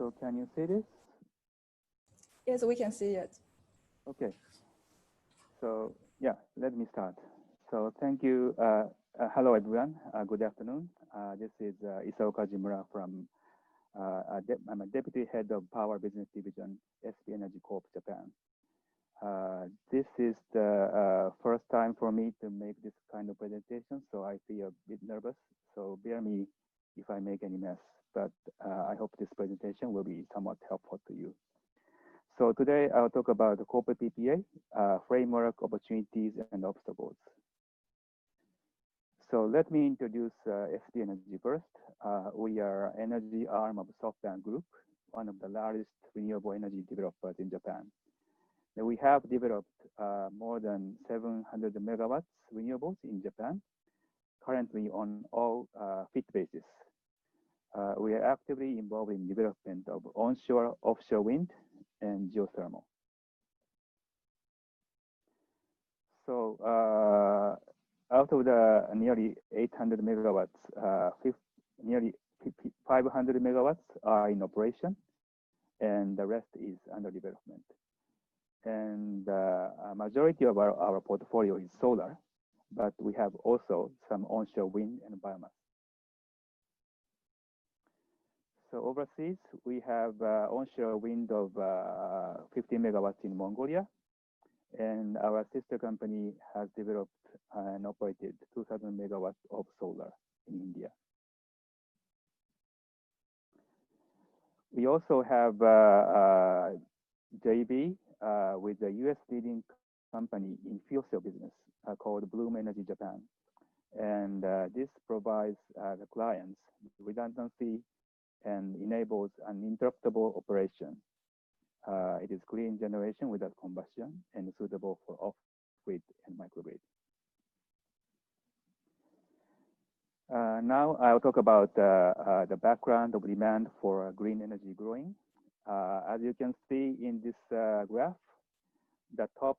So can you see this? Yes, we can see it. Okay. So yeah, let me start. So thank you. Hello, everyone. Good afternoon. This is Isao Kajimura from, I'm a Deputy Head of Power Business Division, SP Energy Corp, Japan. This is the first time for me to make this kind of presentation, so I feel a bit nervous. So bear me if I make any mess, but I hope this presentation will be somewhat helpful to you. So today I'll talk about the corporate PPA, framework, opportunities, and obstacles. So let me introduce SP Energy first. We are energy arm of SoftBank Group, one of the largest renewable energy developers in Japan. We have developed more than 700 megawatts renewables in Japan, currently on all FIT basis. We are actively involved in development of onshore, offshore wind, and geothermal. So out of the nearly 800 megawatts, nearly 500 megawatts are in operation, and the rest is under development. And a majority of our portfolio is solar, but we have also some onshore wind and biomass. So overseas, we have onshore wind of 50 megawatts in Mongolia, and our sister company has developed and operated 2,000 megawatts of solar in India. We also have JV with the US leading company in fuel cell business called Bloom Energy Japan. And this provides the clients redundancy and enables uninterruptible operation. It is clean generation without combustion and suitable for off-grid and microgrid. Now I'll talk about the background of demand for green energy growing. As you can see in this graph, the top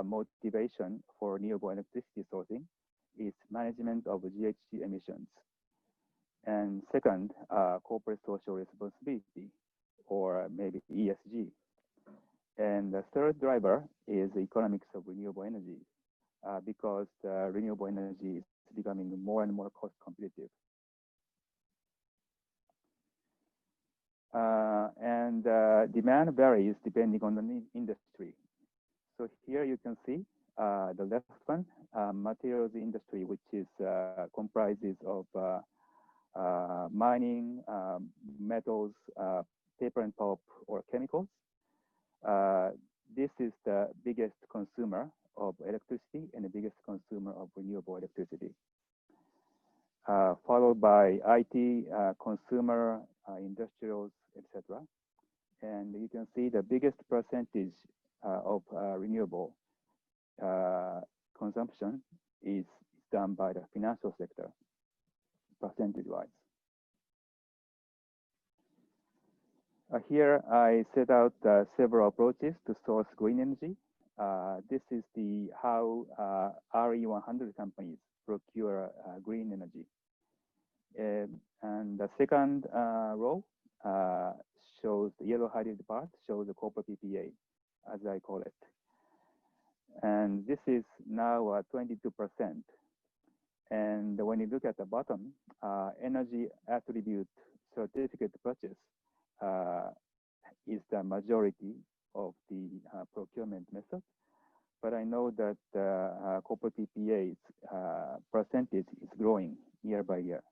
motivation for renewable electricity sourcing is management of GHG emissions. And second, corporate social responsibility, or maybe ESG. And the third driver is the economics of renewable energy, because renewable energy is becoming more and more cost competitive. And demand varies depending on the industry. So here you can see the left one, materials industry, which is comprises of mining, metals, paper and pulp, or chemicals. This is the biggest consumer of electricity and the biggest consumer of renewable electricity. Followed by IT, consumer, industrials, etc. And you can see the biggest percentage of renewable consumption is done by the financial sector, percentage-wise. Here I set out several approaches to source green energy. This is how RE100 companies procure green energy. And the second row shows the yellow highlighted part, shows the corporate PPA, as I call it. And this is now 22%. And when you look at the bottom, energy attribute certificate purchase is the majority of the procurement method. But I know that corporate PPA's percentage is growing year by year.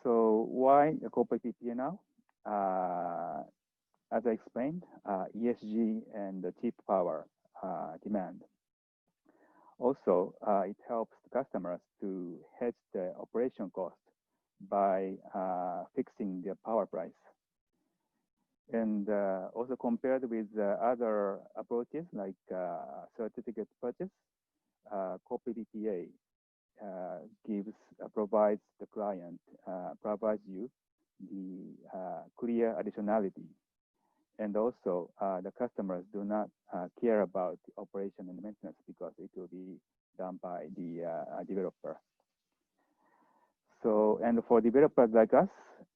So why a corporate PPA now? As I explained, ESG and the cheap power demand. Also, it helps the customers to hedge the operation cost by fixing their power price. And also compared with other approaches like certificate purchase, corporate PPA provides the client, provides you the clear additionality. And also the customers do not care about the operation and maintenance because it will be done by the developer. So, and for developers like us,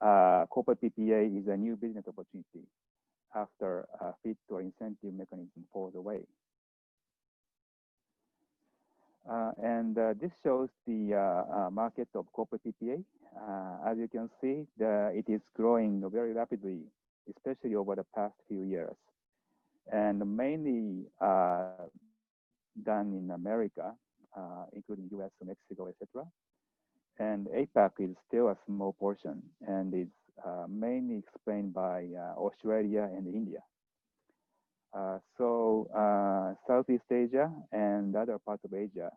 corporate PPA is a new business opportunity after a fit or incentive mechanism falls away. This shows the market of corporate PPA. As you can see, it is growing very rapidly, especially over the past few years, and mainly done in America, including US, Mexico, etc. And APAC is still a small portion, and is mainly explained by Australia and India. Southeast Asia and other parts of Asia,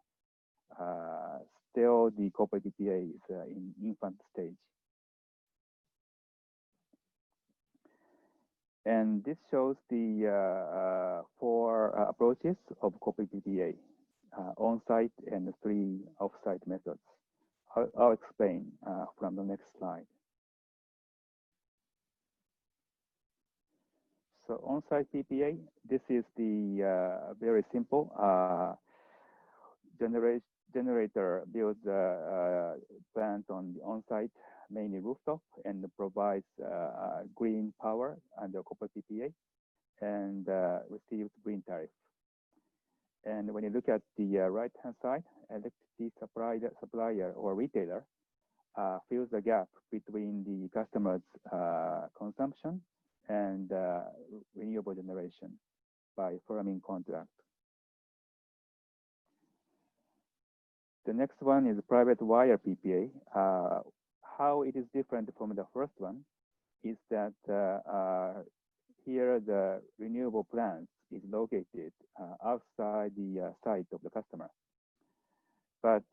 still the corporate PPA is in infant stage. And this shows the 4 approaches of corporate PPA, on-site and 3 off-site methods. I'll explain from the next slide. So on-site PPA, this is the very simple generator builds a plant on the on-site, mainly rooftop, and provides green power under corporate PPA and receives green tariff. And when you look at the right-hand side, electricity supplier or retailer fills the gap between the customer's consumption and renewable generation by firming contract. The next one is private wire PPA. How it is different from the first one is that here the renewable plant is located outside the site of the customer. But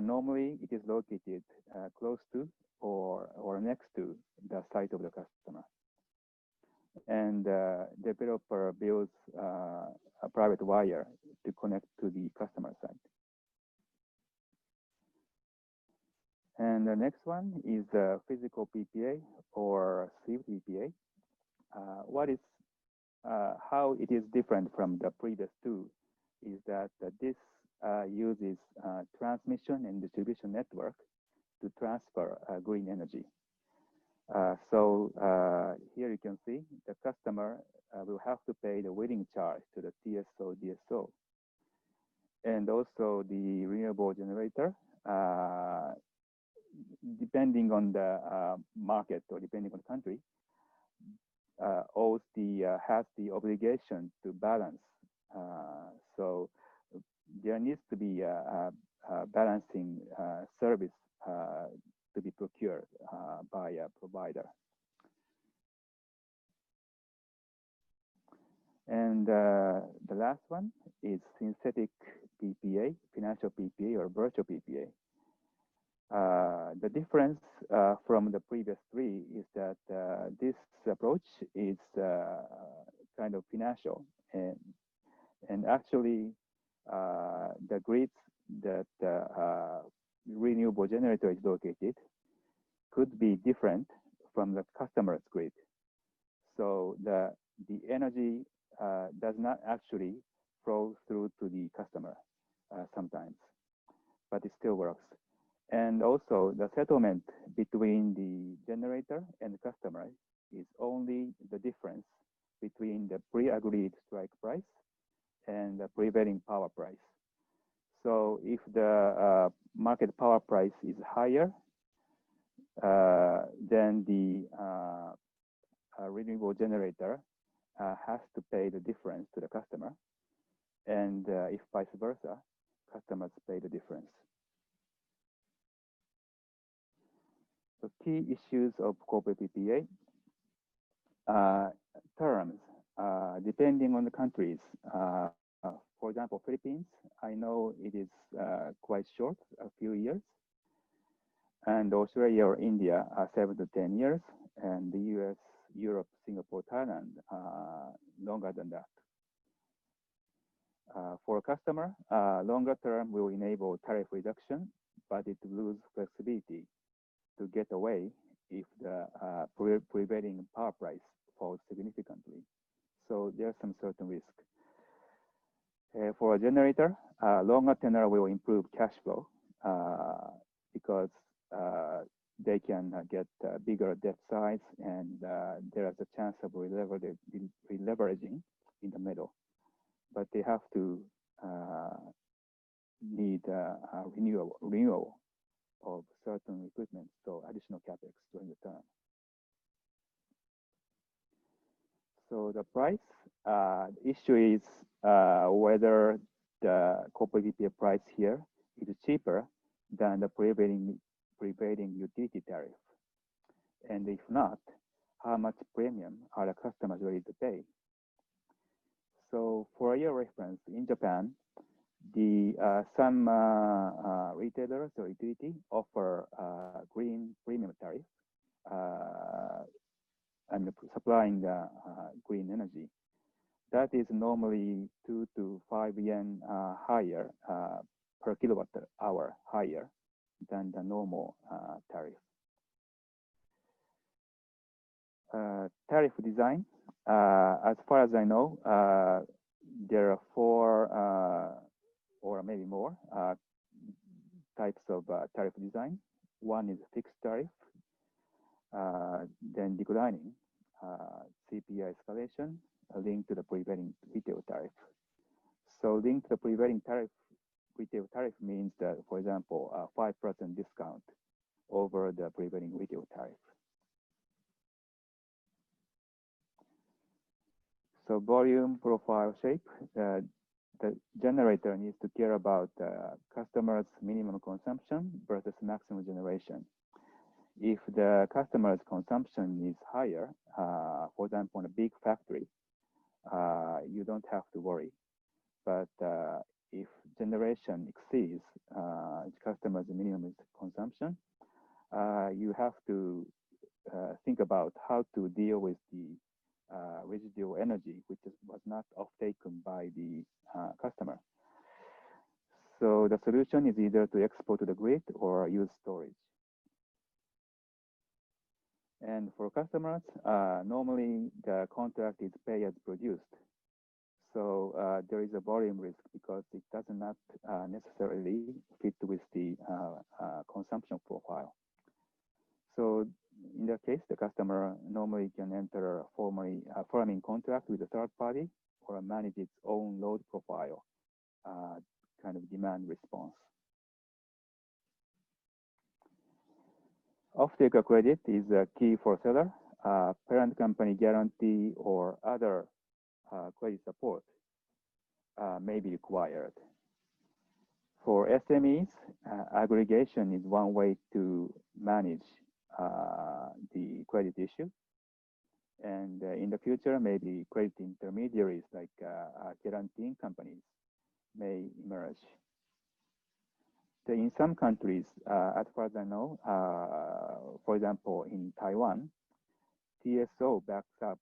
normally it is located close to or next to the site of the customer. And developer builds a private wire to connect to the customer site. And the next one is the physical PPA or SWIFT PPA. How it is different from the previous 2 is that this uses transmission and distribution network to transfer green energy. Here you can see the customer will have to pay the waiting charge to the TSO, DSO. And also the renewable generator, depending on the market or depending on the country, has the obligation to balance. So there needs to be a balancing service to be procured by a provider. And the last one is synthetic PPA, financial PPA or virtual PPA. The difference from the previous 3 is that this approach is kind of financial, and actually the grids that renewable generator is located could be different from the customer's grid. So the energy does not actually flow through to the customer sometimes, but it still works. And also the settlement between the generator and the customer is only the difference between the pre-agreed strike price and the prevailing power price. So if the market power price is higher, then the renewable generator has to pay the difference to the customer. And if vice versa, customers pay the difference. So key issues of corporate PPA. Terms, depending on the countries. For example, Philippines, I know it is quite short, a few years. And Australia or India are 7 to 10 years. And the US, Europe, Singapore, Thailand, longer than that. For a customer, longer term will enable tariff reduction, but it loses flexibility to get away if the prevailing power price falls significantly. So there's some certain risk. For a generator, longer tenor will improve cash flow because they can get bigger debt size, and there is a chance of releveraging in the middle. But they have to need renewal of certain equipment, so additional capex during the term. So the price issue is whether the corporate PPA price here is cheaper than the prevailing utility tariff. And if not, how much premium are the customers ready to pay? So for your reference, in Japan, some retailers or utility offer green premium tariff and supplying green energy. That is normally 2 to 5 yen higher per kilowatt hour higher than the normal tariff. Tariff design, as far as I know, there are 4 or maybe more types of tariff design. One is fixed tariff, then declining, CPI escalation, linked to the prevailing retail tariff. So linked to the prevailing retail tariff means that, for example, a 5% discount over the prevailing retail tariff. So volume, profile, shape. The generator needs to care about customers' minimum consumption versus maximum generation. If the customer's consumption is higher, for example, in a big factory, you don't have to worry. But if generation exceeds customer's minimum consumption, you have to think about how to deal with the residual energy, which was not off-taken by the customer. So the solution is either to export to the grid or use storage. And for customers, normally the contract is pay as produced. So there is a volume risk because it does not necessarily fit with the consumption profile. So in that case, the customer normally can enter a farming contract with a third party or manage its own load profile, kind of demand response. Off-taker credit is key for seller. Parent company guarantee or other credit support may be required. For SMEs, aggregation is one way to manage the credit issue. And in the future, maybe credit intermediaries like guaranteeing companies may emerge. In some countries, as far as I know, for example, in Taiwan, TSO backs up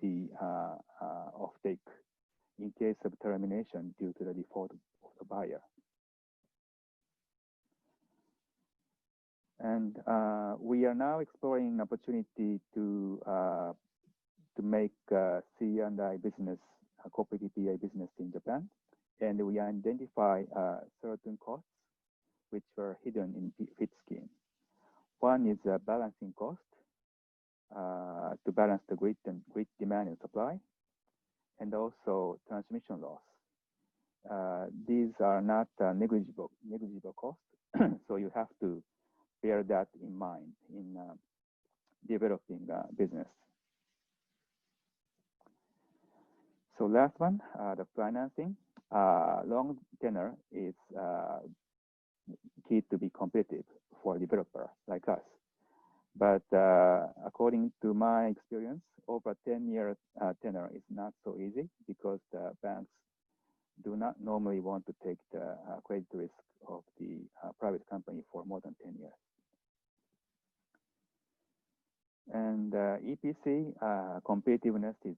the offtake in case of termination due to the default of the buyer. And we are now exploring opportunity to make C&I business, corporate PPA business in Japan. And we identify certain costs which were hidden in FIT scheme. One is a balancing cost to balance the grid demand and supply, and also transmission loss. These are not negligible costs, so you have to bear that in mind in developing business. So last one, the financing. Long tenor is key to be competitive for a developer like us. But according to my experience, over 10-year tenor is not so easy because the banks do not normally want to take the credit risk of the private company for more than 10 years. And EPC competitiveness is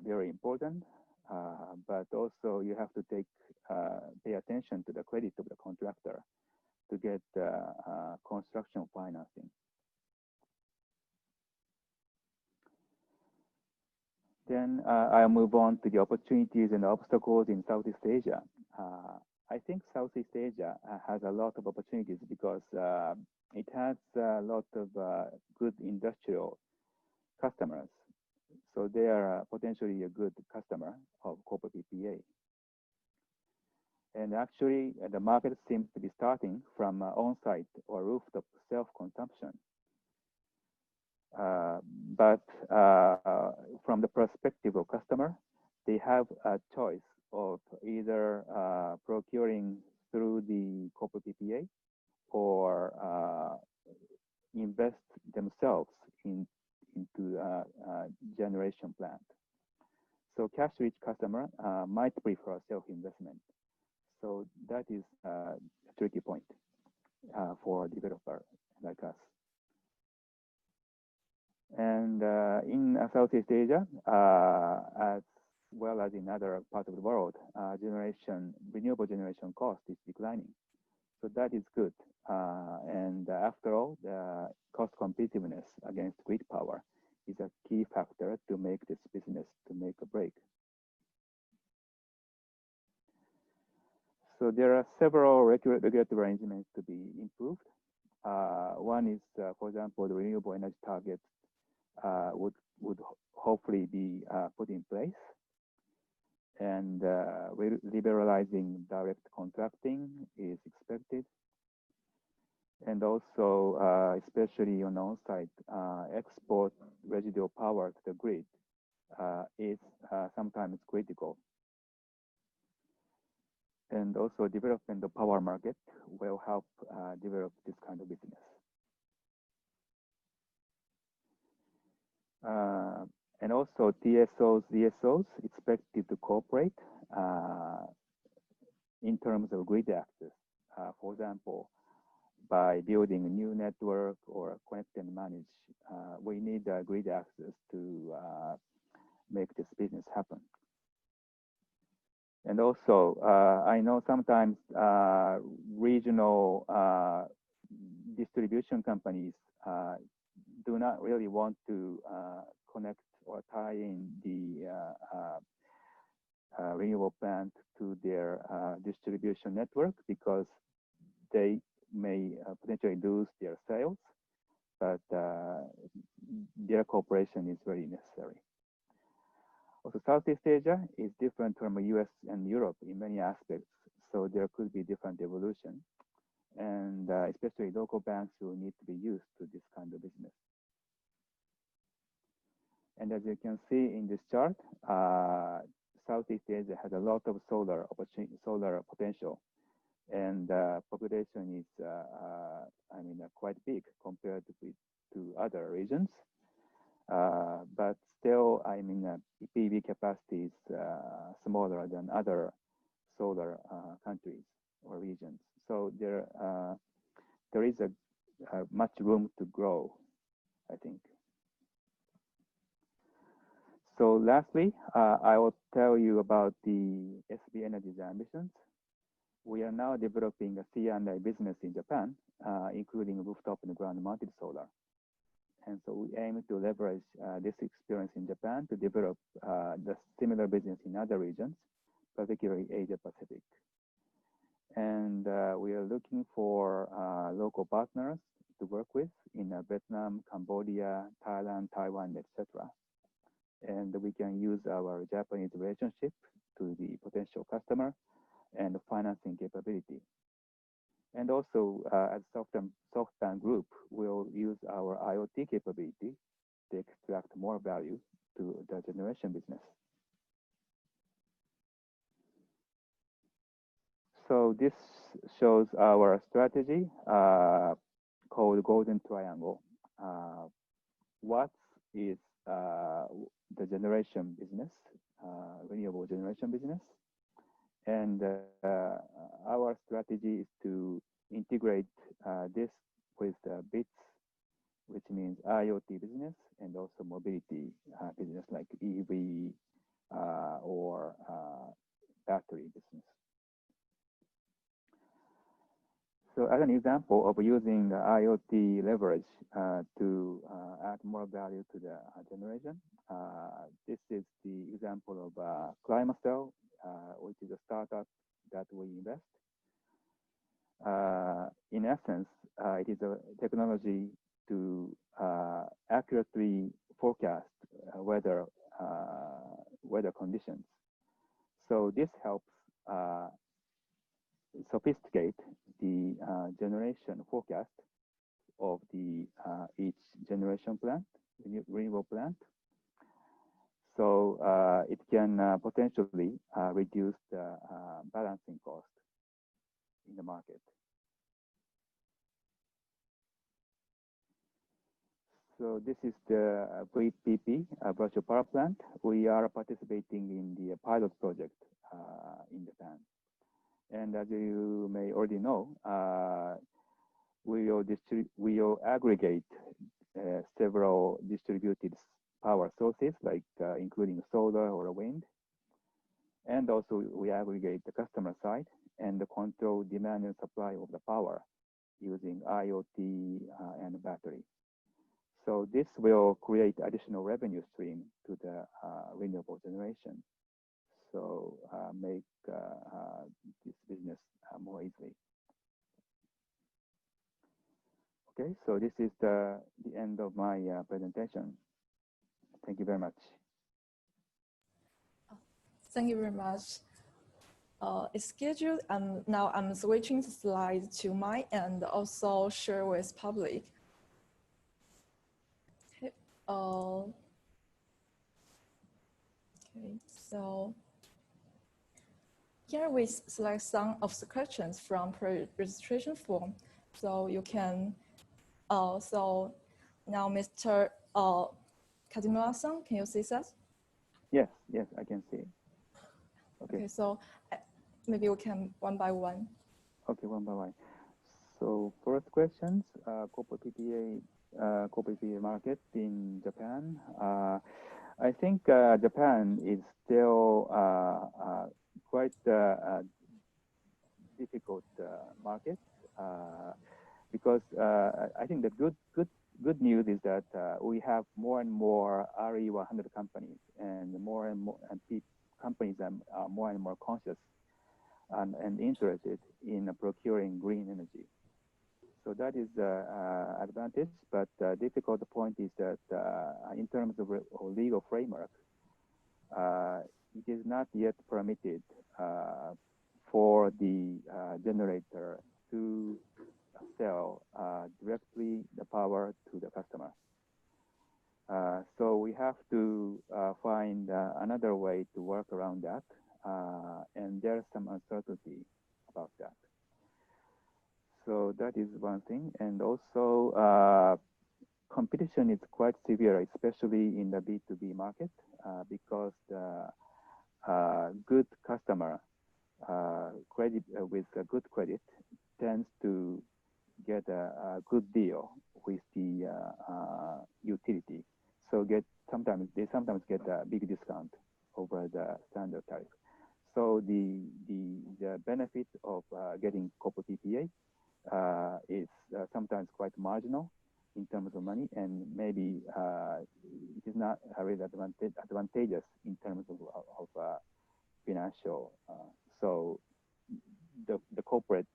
very important, but also you have to pay attention to the credit of the contractor to get construction financing. Then I'll move on to the opportunities and obstacles in Southeast Asia. I think Southeast Asia has a lot of opportunities because it has a lot of good industrial customers. So they are potentially a good customer of Corp PPA. And actually, the market seems to be starting from on-site or rooftop self-consumption. But from the perspective of customer, they have a choice of either procuring through the Corp PPA or invest themselves into a generation plant. So cash-rich customer might prefer self-investment. So that is a tricky point for a developer like us. And in Southeast Asia, as well as in other parts of the world, renewable generation cost is declining. So that is good. And after all, the cost competitiveness against grid power is a key factor to make this business to make a break. So there are several regulatory arrangements to be improved. One is, for example, the renewable energy targets would hopefully be put in place. And liberalizing direct contracting is expected. And also, especially on on-site, export residual power to the grid is sometimes critical. And also, development of power market will help develop this kind of business. And also, TSOs, DSOs expected to cooperate in terms of grid access. For example, by building a new network or connect and manage, we need grid access to make this business happen. And also, I know sometimes regional distribution companies do not really want to connect or tie in the renewable plant to their distribution network because they may potentially lose their sales, but their cooperation is very necessary. Also, Southeast Asia is different from the US and Europe in many aspects, so there could be different evolution, and especially local banks will need to be used to this kind of business. And as you can see in this chart, Southeast Asia has a lot of solar potential, and population is, quite big compared to other regions. But still, PV capacity is smaller than other solar countries or regions. So there is a much room to grow, I think. So lastly, I will tell you about the SB Energy's ambitions. We are now developing a C&I business in Japan, including rooftop and ground-mounted solar. And so we aim to leverage this experience in Japan to develop the similar business in other regions, particularly Asia Pacific. And we are looking for local partners to work with in Vietnam, Cambodia, Thailand, Taiwan, etc. And we can use our Japanese relationship to the potential customer and financing capability. And also, as SoftBank Group, will use our IoT capability to extract more value to the generation business. So this shows our strategy called Golden Triangle. What is the generation business, renewable generation business? And our strategy is to integrate this with BITS, which means IoT business, and also mobility business like EV or battery business. So as an example of using the IoT leverage to add more value to the generation, this is the example of ClimaCell, which is a startup that we invest. In essence, it is a technology to accurately forecast weather conditions. So this helps sophisticate the generation forecast of the each generation plant, renewable plant. So it can potentially reduce the balancing cost in the market. So this is the VPP, virtual power plant. We are participating in the pilot project in Japan. And as you may already know, we will aggregate several distributed power sources, like including solar or wind. And also we aggregate the customer side and control demand and supply of the power using IoT and battery. So this will create additional revenue stream to the renewable generation. So make this business more easily. Okay, so this is the end of my presentation. Thank you very much. Thank you very much. It's scheduled, and now I'm switching the slide to my end, also share with public. Okay, okay, so here we select some of the questions from pre-registration form. So you can, so now Mr. Kajimura-san, can you see that? Yes, yes, I can see. Okay, so maybe we can one by one. Okay, one by one. So first questions, corporate PPA market in Japan. I think Japan is still quite difficult market because I think the good news is that we have more and more RE100 companies, and more companies are more and more conscious and interested in procuring green energy. So that is the advantage, but the difficult point is that in terms of legal framework, it is not yet permitted for the generator to sell directly the power to the customer. So we have to find another way to work around that, and there's some uncertainty about that. So that is one thing, and also competition is quite severe, especially in the B2B market, because the good customer credit with a good credit tends to get a good deal with the utility. So they sometimes get a big discount over the standard tariff. So the benefit of getting corporate PPA is sometimes quite marginal in terms of money, and maybe it is not really advantageous in terms of financial. So the corporate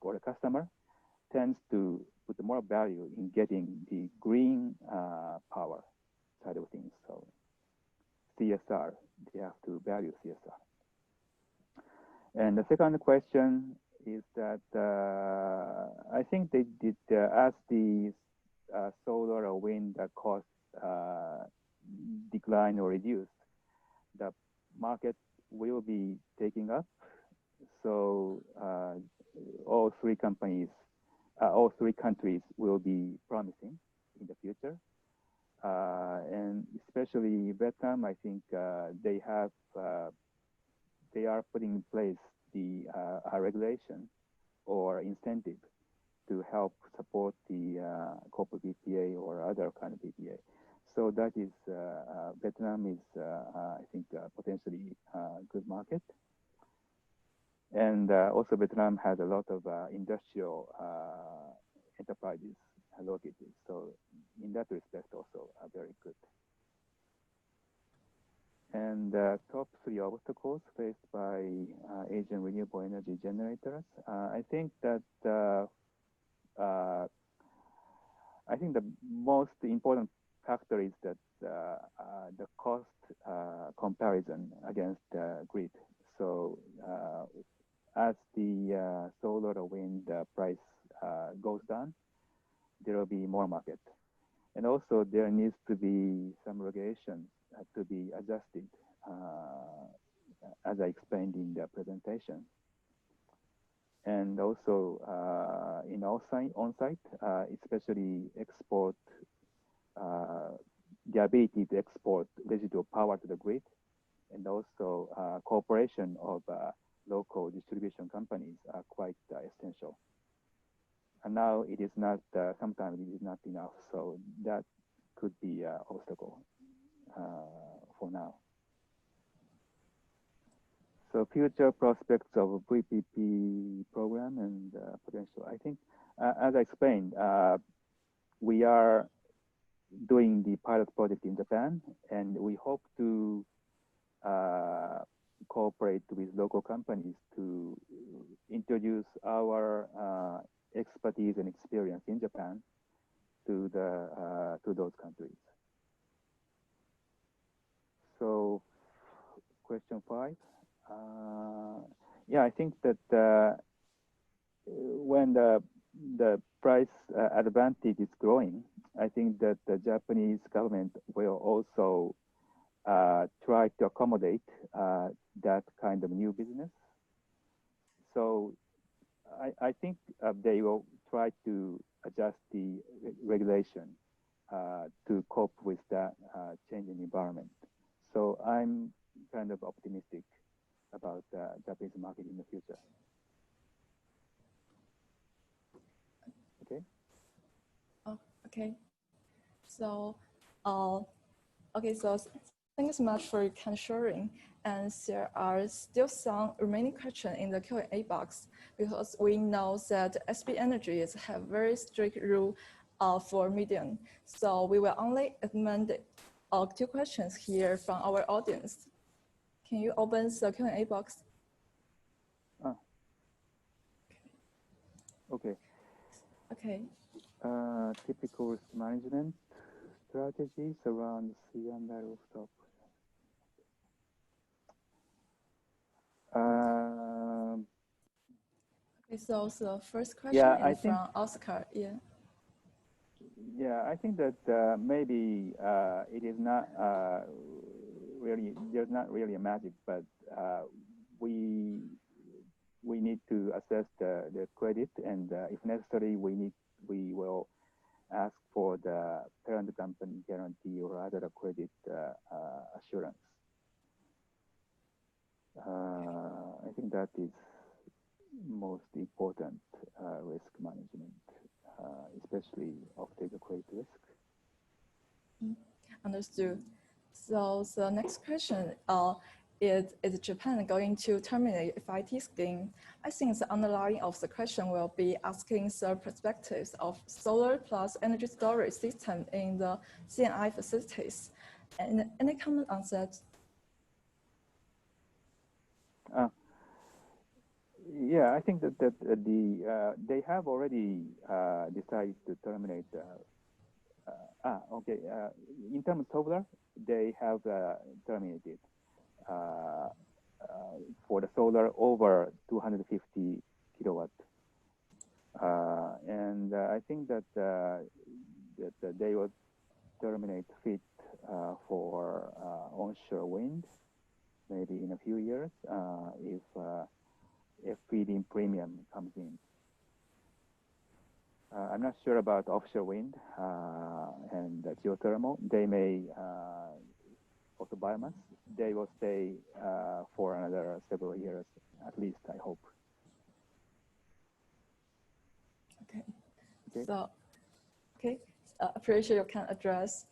or the customer tends to put more value in getting the green power side of things. So CSR, they have to value CSR. And the second question is that I think they did, as the solar or wind cost decline or reduce, the market will be taking up. So all three countries will be promising in the future. And especially Vietnam, I think they are putting in place the regulation or incentive to help support the corporate PPA or other kind of PPA. So that is, Vietnam is, I think, potentially a good market. And also Vietnam has a lot of industrial enterprises located. So in that respect also very good. And top three obstacles faced by Asian renewable energy generators. I think that the most important factor is that the cost comparison against the grid. So as the solar or wind price goes down, there will be more market. And also there needs to be some regulations to be adjusted, as I explained in the presentation. And also in on-site, especially export, the ability to export residual power to the grid, and also cooperation of local distribution companies are quite essential. And now it is not, sometimes it is not enough, so that could be an obstacle for now. So future prospects of VPP program and potential. I think, as I explained, we are doing the pilot project in Japan, and we hope to cooperate with local companies to introduce our expertise and experience in Japan to those countries. So, question 5. Yeah, I think that when the price advantage is growing, I think that the Japanese government will also try to accommodate that kind of new business. So I think they will try to adjust the regulation to cope with that changing environment. So I'm kind of optimistic about the Japanese market in the future. Okay. Oh, okay. So, okay. So thanks so much for your kind sharing. And there are still some remaining questions in the Q&A box because we know that SB Energies have very strict rule for medium. So we will only admit 2 questions here from our audience. Can you open the Q&A box? Okay. Okay. Typical risk management strategies around C&I rooftop. Okay, so the first question is from Oscar. Yeah. Yeah, I think that maybe it is not really, there's not really a magic, but we need to assess the credit, and if necessary, we will ask for the parent company guarantee or other credit assurance. I think that is most important risk management, especially off-taker credit risk. Understood. So the next question is Japan going to terminate FIT scheme? I think the underlying of the question will be asking the perspectives of solar plus energy storage system in the C&I facilities. And any comment on that? Yeah, I think that they have already decided to terminate. Okay. In terms of solar, they have terminated for the solar over 250 kilowatt, and I think that that they will terminate FIT for onshore wind, maybe in a few years if feed-in premium comes in. I'm not sure about offshore wind and geothermal. They may also biomass. They will stay for another several years, at least, I hope. Okay. So, okay, appreciate you can address